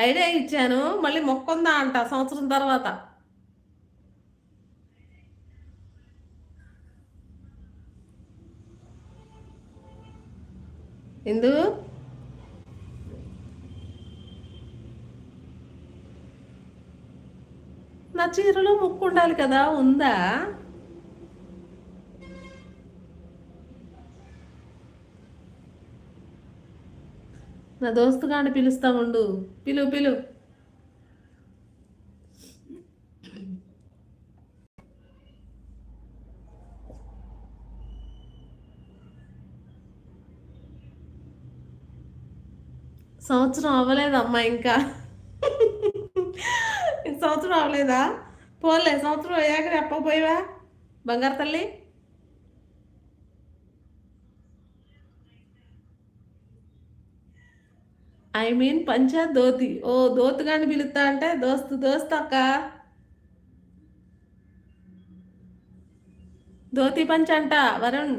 Idea ఇచ్చాను, మళ్ళీ మొక్కుందా అంట సంవత్సరం తర్వాత. ఎందు నా చీరలో ముక్కు ఉండాలి కదా, ఉందా? నా దోస్తుగాని పిలుస్తా ఉండు. పిలు పిలు. సంవత్సరం అవ్వలేదమ్మా ఇంకా. సంవత్సరం అవ్వలేదా? పోలే, సంవత్సరం అయ్యాక చెప్పకపోయావా బంగారు తల్లి? ఐ మీన్ పంచా ధోతి. ఓ ధోతిగాని పిలుస్తా అంటే దోస్తు దోస్తు అక్క. ధోతి పంచ అంట వరుణ్.